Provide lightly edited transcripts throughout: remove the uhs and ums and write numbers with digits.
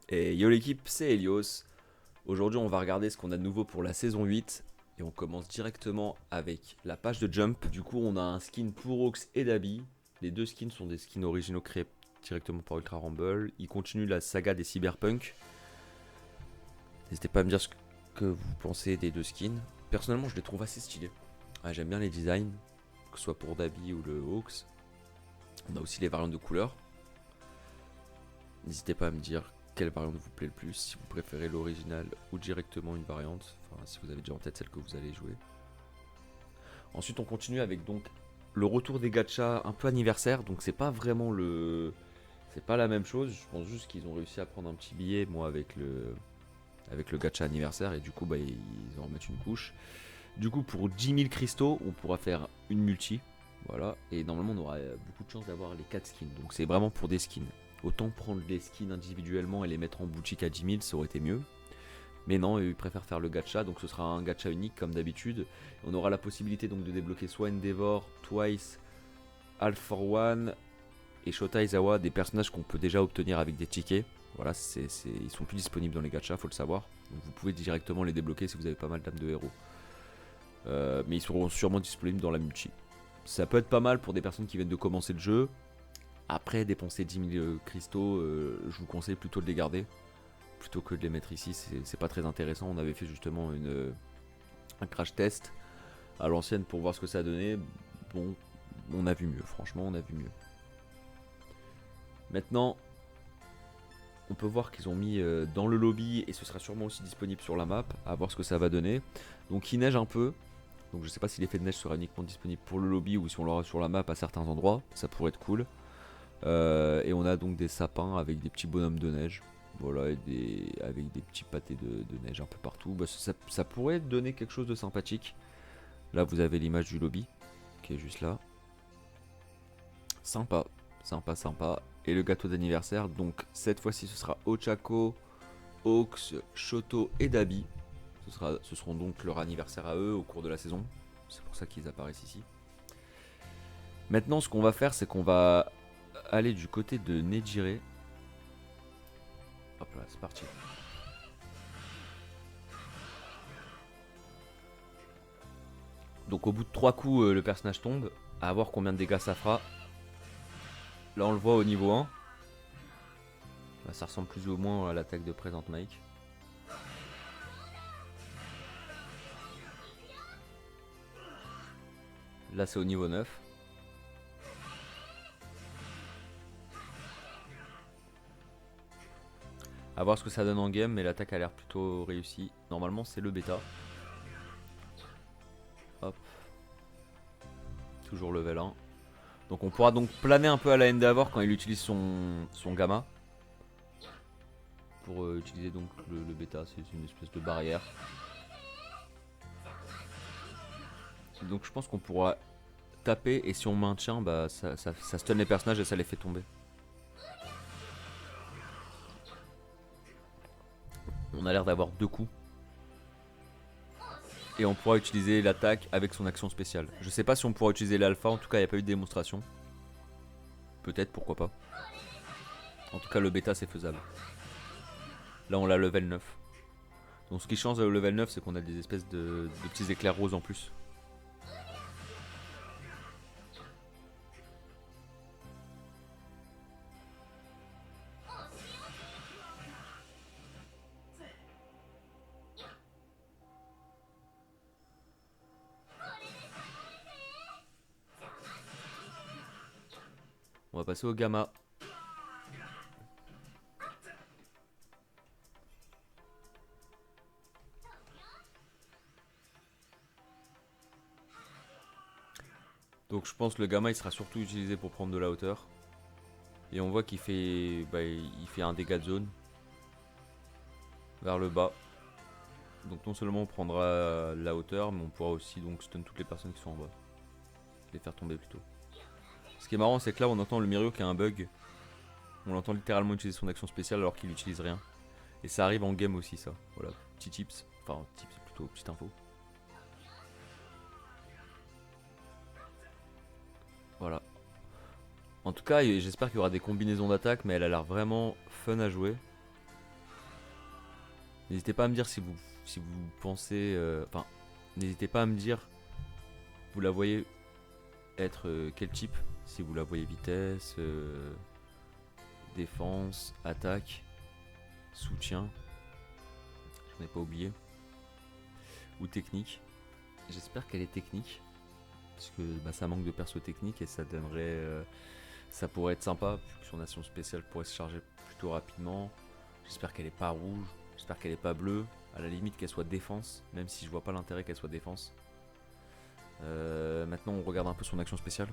Et yo l'équipe, c'est Helios. Aujourd'hui, on va regarder ce qu'on a de nouveau pour la saison 8. Et on commence directement avec la page de Jump. Du coup, on a un skin pour Ox et Dabi. Les deux skins sont des skins originaux créés directement par Ultra Rumble. Ils continuent la saga des Cyberpunk. N'hésitez pas à me dire ce que vous pensez des deux skins. Personnellement, je les trouve assez stylés. Ah, j'aime bien les designs, que ce soit pour Dabi ou le Ox. On a aussi les variantes de couleurs. N'hésitez pas à me dire quelle variante vous plaît le plus, si vous préférez l'original ou directement une variante, enfin si vous avez déjà en tête celle que vous allez jouer. Ensuite on continue avec donc le retour des gachas un peu anniversaire, donc c'est pas vraiment le... C'est pas la même chose, je pense juste qu'ils ont réussi à prendre un petit billet, moi avec le gacha anniversaire, et du coup bah, ils en remettent une couche. Du coup pour 10 000 cristaux, on pourra faire une multi, voilà, et normalement on aura beaucoup de chance d'avoir les 4 skins, donc c'est vraiment pour des skins. Autant prendre les skins individuellement et les mettre en boutique à 10 000, ça aurait été mieux. Mais non, ils préfèrent faire le gacha, donc ce sera un gacha unique comme d'habitude. On aura la possibilité donc de débloquer soit Endeavor, Twice, All for One et Shota Izawa, des personnages qu'on peut déjà obtenir avec des tickets. Voilà, ils sont plus disponibles dans les gachas, faut le savoir. Donc vous pouvez directement les débloquer si vous avez pas mal d'âmes de héros. Mais ils seront sûrement disponibles dans la multi. Ça peut être pas mal pour des personnes qui viennent de commencer le jeu. Après, dépenser 10 000 cristaux, je vous conseille plutôt de les garder. Plutôt que de les mettre ici, c'est pas très intéressant. On avait fait justement un crash test à l'ancienne pour voir ce que ça donnait. Bon, on a vu mieux, franchement, on a vu mieux. Maintenant, on peut voir qu'ils ont mis dans le lobby, et ce sera sûrement aussi disponible sur la map, à voir ce que ça va donner. Donc il neige un peu, donc je sais pas si l'effet de neige sera uniquement disponible pour le lobby ou si on l'aura sur la map à certains endroits, ça pourrait être cool. Et on a donc des sapins avec des petits bonhommes de neige. Voilà, avec des petits pâtés de neige un peu partout. Bah, ça pourrait donner quelque chose de sympathique. Là, vous avez l'image du lobby qui est juste là. Sympa, sympa, sympa. Et le gâteau d'anniversaire, donc cette fois-ci, ce sera Ochako, Ox, Shoto et Dabi. Ce seront donc leur anniversaire à eux au cours de la saison. C'est pour ça qu'ils apparaissent ici. Maintenant, ce qu'on va faire, c'est qu'on va aller du côté de Nejire. Hop là, c'est parti. Donc au bout de 3 coups, le personnage tombe. À voir combien de dégâts ça fera. Là, on le voit au niveau 1. Bah, ça ressemble plus ou moins à l'attaque de Present Mike. Là, c'est au niveau 9. À voir ce que ça donne en game, mais l'attaque a l'air plutôt réussie. Normalement, c'est le bêta. Hop. Toujours level 1. Donc on pourra donc planer un peu à la Endeavor quand il utilise son gamma. Pour utiliser donc le bêta, c'est une espèce de barrière. Donc je pense qu'on pourra taper et si on maintient, bah ça stun les personnages et ça les fait tomber. On a l'air d'avoir 2 coups. Et on pourra utiliser l'attaque avec son action spéciale. Je sais pas si on pourra utiliser l'alpha, en tout cas il n'y a pas eu de démonstration. Peut-être, pourquoi pas. En tout cas le bêta c'est faisable. Là on l'a level 9. Donc ce qui change au level 9 c'est qu'on a des espèces de petits éclairs roses en plus. On va passer au gamma. Donc je pense que le gamma il sera surtout utilisé pour prendre de la hauteur. Et on voit qu'il fait, il fait un dégât de zone vers le bas. Donc non seulement on prendra la hauteur, mais on pourra aussi donc stun toutes les personnes qui sont en bas. Les faire tomber plutôt. Ce qui est marrant c'est que là on entend le Mirio qui a un bug. On l'entend littéralement utiliser son action spéciale alors qu'il n'utilise rien. Et ça arrive en game aussi ça. Voilà, petit tips. Enfin tips plutôt, petite info. Voilà. En tout cas, j'espère qu'il y aura des combinaisons d'attaques, mais elle a l'air vraiment fun à jouer. N'hésitez pas à me dire si vous pensez... Enfin, n'hésitez pas à me dire, vous la voyez être quel type? Si vous la voyez vitesse, défense, attaque, soutien, j'en ai pas oublié, ou technique. J'espère qu'elle est technique, parce que bah, ça manque de perso technique et ça donnerait... ça pourrait être sympa, vu que son action spéciale pourrait se charger plutôt rapidement. J'espère qu'elle est pas rouge, j'espère qu'elle est pas bleue, à la limite qu'elle soit défense, même si je vois pas l'intérêt qu'elle soit défense. Maintenant on regarde un peu son action spéciale.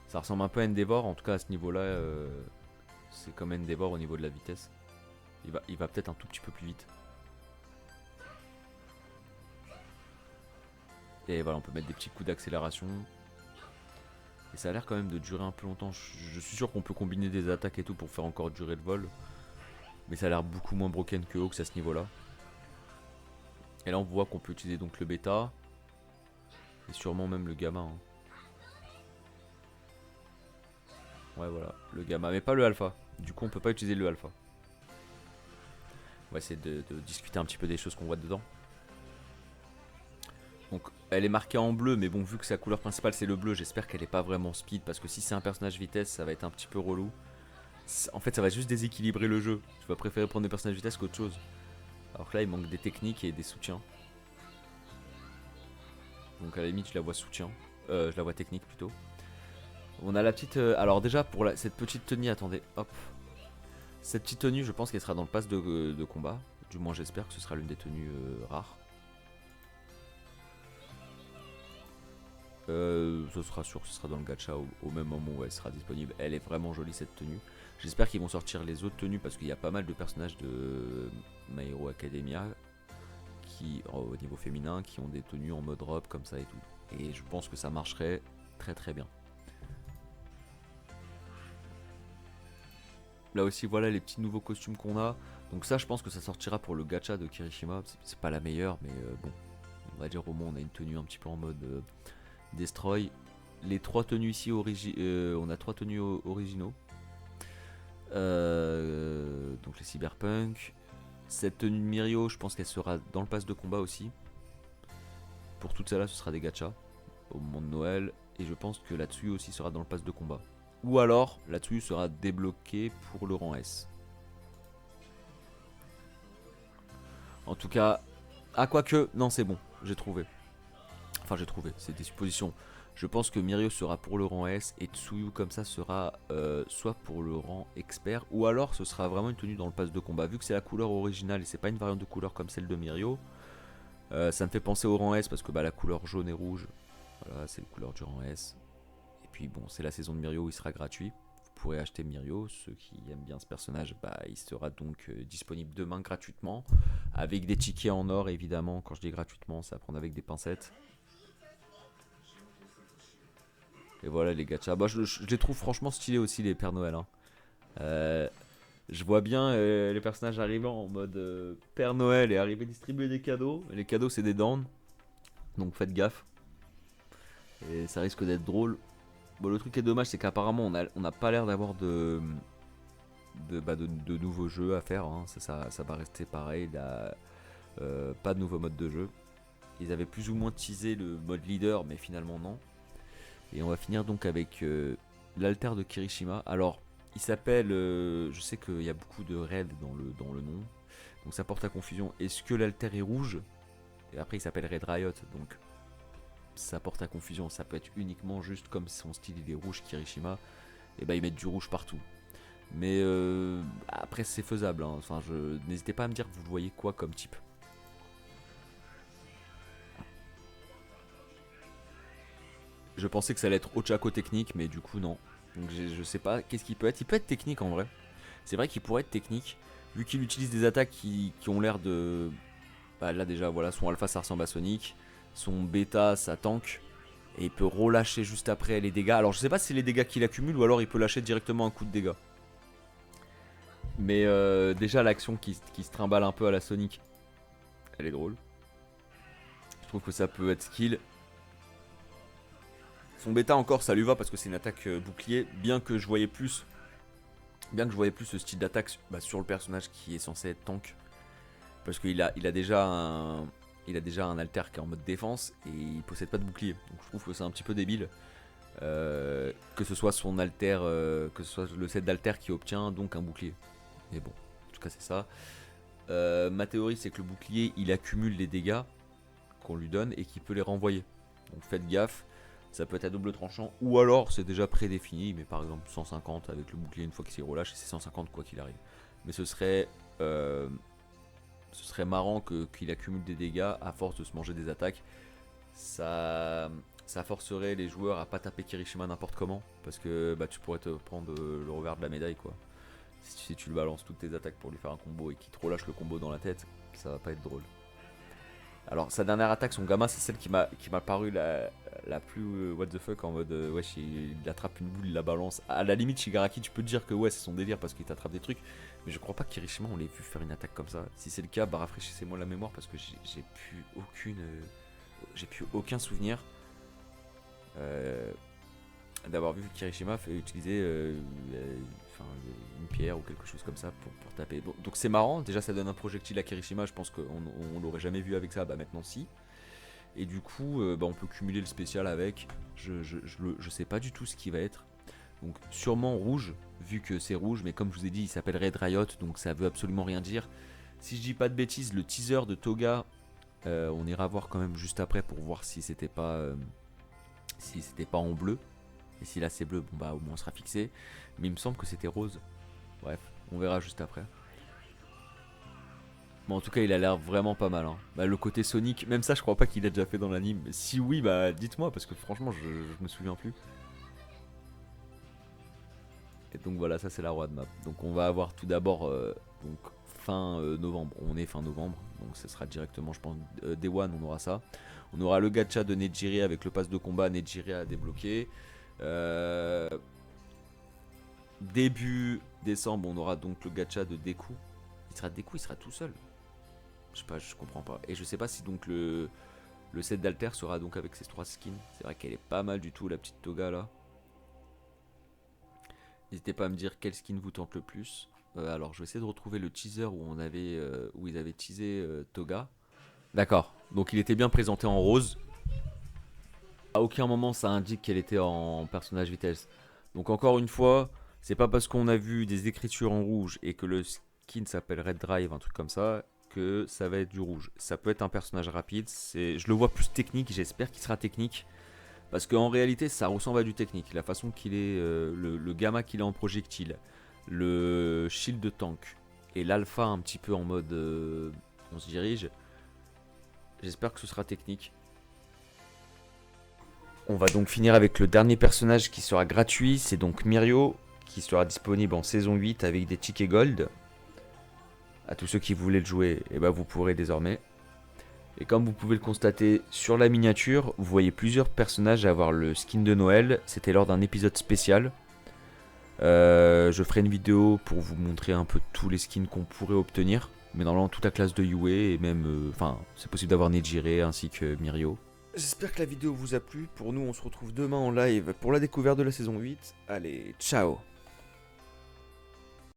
Ça ressemble un peu à Endeavor, en tout cas à ce niveau-là, c'est comme Endeavor au niveau de la vitesse. Il va peut-être un tout petit peu plus vite. Et voilà, on peut mettre des petits coups d'accélération. Et ça a l'air quand même de durer un peu longtemps. Je suis sûr qu'on peut combiner des attaques et tout pour faire encore durer le vol. Mais ça a l'air beaucoup moins broken que Hawks à ce niveau-là. Et là on voit qu'on peut utiliser donc le bêta. Et sûrement même le gamma. Hein. Ouais voilà, le gamma, mais pas le alpha. Du coup on peut pas utiliser le alpha. On va essayer de discuter un petit peu des choses qu'on voit dedans. Donc elle est marquée en bleu, mais bon vu que sa couleur principale c'est le bleu, j'espère qu'elle est pas vraiment speed. Parce que si c'est un personnage vitesse, ça va être un petit peu relou. En fait ça va juste déséquilibrer le jeu. Tu vas préférer prendre des personnages vitesse qu'autre chose. Alors que là il manque des techniques et des soutiens. Donc à la limite je la vois soutien. Je la vois technique plutôt. On a la petite... alors déjà pour cette petite tenue, attendez, hop. Cette petite tenue je pense qu'elle sera dans le pass de combat. Du moins j'espère que ce sera l'une des tenues rares. Ce sera sûr que ce sera dans le gacha au même moment où elle sera disponible. Elle est vraiment jolie cette tenue. J'espère qu'ils vont sortir les autres tenues parce qu'il y a pas mal de personnages de My Hero Academia qui, au niveau féminin, qui ont des tenues en mode robe comme ça et tout. Et je pense que ça marcherait très très bien. Là aussi voilà les petits nouveaux costumes qu'on a. Donc ça je pense que ça sortira pour le gacha de Kirishima. C'est pas la meilleure mais bon. On va dire au moins on a une tenue un petit peu en mode destroy. Les trois tenues ici on a trois tenues originaux. Donc les cyberpunk. Cette tenue de Mirio je pense qu'elle sera dans le pass de combat aussi. Pour toutes celles-là ce sera des gachas au moment de Noël. Et je pense que là-dessus aussi sera dans le pass de combat. Ou alors, là-dessus sera débloqué pour le rang S. En tout cas, ah quoique, non c'est bon, j'ai trouvé. Enfin j'ai trouvé, c'est des suppositions. Je pense que Mirio sera pour le rang S et Tsuyu comme ça sera soit pour le rang expert. Ou alors ce sera vraiment une tenue dans le pass de combat. Vu que c'est la couleur originale et c'est pas une variante de couleur comme celle de Mirio. Ça me fait penser au rang S parce que bah, la couleur jaune et rouge, voilà c'est la couleur du rang S. Et puis bon, c'est la saison de Mirio où il sera gratuit. Vous pourrez acheter Mirio. Ceux qui aiment bien ce personnage, bah, il sera donc disponible demain gratuitement. Avec des tickets en or, évidemment. Quand je dis gratuitement, ça va prendre avec des pincettes. Et voilà les gachas. Bah, je les trouve franchement stylés aussi, les Pères Noël. Hein. Je vois bien les personnages arrivant en mode Père Noël et arriver distribuer des cadeaux. Et les cadeaux, c'est des downs. Donc faites gaffe. Et ça risque d'être drôle. Bon, le truc qui est dommage, c'est qu'apparemment, on n'a pas l'air d'avoir de nouveaux jeux à faire. Hein. Ça va rester pareil. Là, pas de nouveau mode de jeu. Ils avaient plus ou moins teasé le mode leader, mais finalement non. Et on va finir donc avec l'alter de Kirishima. Alors, il s'appelle... je sais qu'il y a beaucoup de raids dans le nom. Donc ça porte à confusion. Est-ce que l'alter est rouge? Et après, il s'appelle Red Riot. Donc ça porte à confusion. Ça peut être uniquement juste comme son style il est rouge Kirishima. Et bah ils mettent du rouge partout. Mais après, c'est faisable. Hein. Enfin, n'hésitez pas à me dire, vous voyez quoi comme type? Je pensais que ça allait être Ochako technique, mais du coup non. Donc je sais pas, qu'est-ce qu'il peut être? Il peut être technique en vrai. C'est vrai qu'il pourrait être technique, vu qu'il utilise des attaques qui ont l'air de... Bah là déjà, voilà, son alpha ça ressemble à Sonic, son bêta ça tank, et il peut relâcher juste après les dégâts. Alors je sais pas si c'est les dégâts qu'il accumule, ou alors il peut lâcher directement un coup de dégâts. Mais déjà l'action qui se trimballe un peu à la Sonic, elle est drôle. Je trouve que ça peut être skill. Son bêta encore ça lui va parce que c'est une attaque bouclier, bien que je voyais plus Bien que je voyais plus ce style d'attaque sur le personnage qui est censé être tank. Parce qu'il a déjà un alter qui est en mode défense et il possède pas de bouclier. Donc je trouve que c'est un petit peu débile. Que ce soit son alter, que ce soit le set d'alter qui obtient donc un bouclier. Mais bon, en tout cas c'est ça. Ma théorie c'est que le bouclier il accumule les dégâts qu'on lui donne et qu'il peut les renvoyer. Donc faites gaffe, ça peut être à double tranchant ou alors c'est déjà prédéfini, mais par exemple 150 avec le bouclier une fois qu'il s'y relâche et c'est 150 quoi qu'il arrive. Mais ce serait marrant qu'il accumule des dégâts à force de se manger des attaques. Ça forcerait les joueurs à pas taper Kirishima n'importe comment parce que tu pourrais te prendre le revers de la médaille quoi. Si tu le balances toutes tes attaques pour lui faire un combo et qu'il te relâche le combo dans la tête, ça va pas être drôle. Alors sa dernière attaque, son gamma, c'est celle qui m'a paru la plus what the fuck en mode wesh il attrape une boule, il la balance. À la limite Shigaraki tu peux te dire que ouais c'est son délire parce qu'il t'attrape des trucs, mais je crois pas que Kirishima on l'ait vu faire une attaque comme ça. Si c'est le cas, rafraîchissez-moi la mémoire parce que j'ai plus aucun souvenir d'avoir vu Kirishima utiliser une pierre ou quelque chose comme ça pour taper. Donc c'est marrant, déjà ça donne un projectile à Kirishima, je pense qu'on l'aurait jamais vu avec ça, maintenant si. Et du coup on peut cumuler le spécial avec, je sais pas du tout ce qui va être. Donc sûrement rouge, vu que c'est rouge, mais comme je vous ai dit il s'appelle Red Riot, donc ça veut absolument rien dire. Si je dis pas de bêtises, le teaser de Toga, on ira voir quand même juste après pour voir si c'était pas en bleu. Et si là c'est bleu, au moins on sera fixé. Mais il me semble que c'était rose. Bref, on verra juste après. Bon, en tout cas, il a l'air vraiment pas mal. Hein. Le côté Sonic, même ça, je crois pas qu'il a déjà fait dans l'anime. Si oui, dites-moi, parce que franchement, je me souviens plus. Et donc voilà, ça c'est la roadmap. Donc on va avoir tout d'abord fin novembre. On est fin novembre, donc ce sera directement, je pense, Day One, on aura ça. On aura le gacha de Nejiri avec le pass de combat Nejiri à débloquer. Début décembre, on aura donc le gacha de Deku. Il sera tout seul. Je sais pas, je comprends pas. Et je sais pas si donc le set d'alter sera donc avec ces 3 skins. C'est vrai qu'elle est pas mal du tout, la petite Toga là. N'hésitez pas à me dire quel skin vous tente le plus. Alors je vais essayer de retrouver le teaser où ils avaient teasé Toga. D'accord, donc il était bien présenté en rose. À aucun moment ça indique qu'elle était en personnage vitesse. Donc encore une fois, c'est pas parce qu'on a vu des écritures en rouge et que le skin s'appelle Red Drive, un truc comme ça, que ça va être du rouge. Ça peut être un personnage rapide, je le vois plus technique, j'espère qu'il sera technique. Parce qu'en réalité ça ressemble à du technique. La façon qu'il est, le gamma qu'il a en projectile, le shield de tank et l'alpha un petit peu en mode on se dirige. J'espère que ce sera technique. On va donc finir avec le dernier personnage qui sera gratuit, c'est donc Mirio, qui sera disponible en saison 8 avec des tickets gold. À tous ceux qui voulaient le jouer, vous pourrez désormais. Et comme vous pouvez le constater sur la miniature, vous voyez plusieurs personnages avoir le skin de Noël. C'était lors d'un épisode spécial. Je ferai une vidéo pour vous montrer un peu tous les skins qu'on pourrait obtenir. Mais normalement toute la classe de Yue et même, c'est possible d'avoir Nejire ainsi que Mirio. J'espère que la vidéo vous a plu. Pour nous, on se retrouve demain en live pour la découverte de la saison 8. Allez, ciao!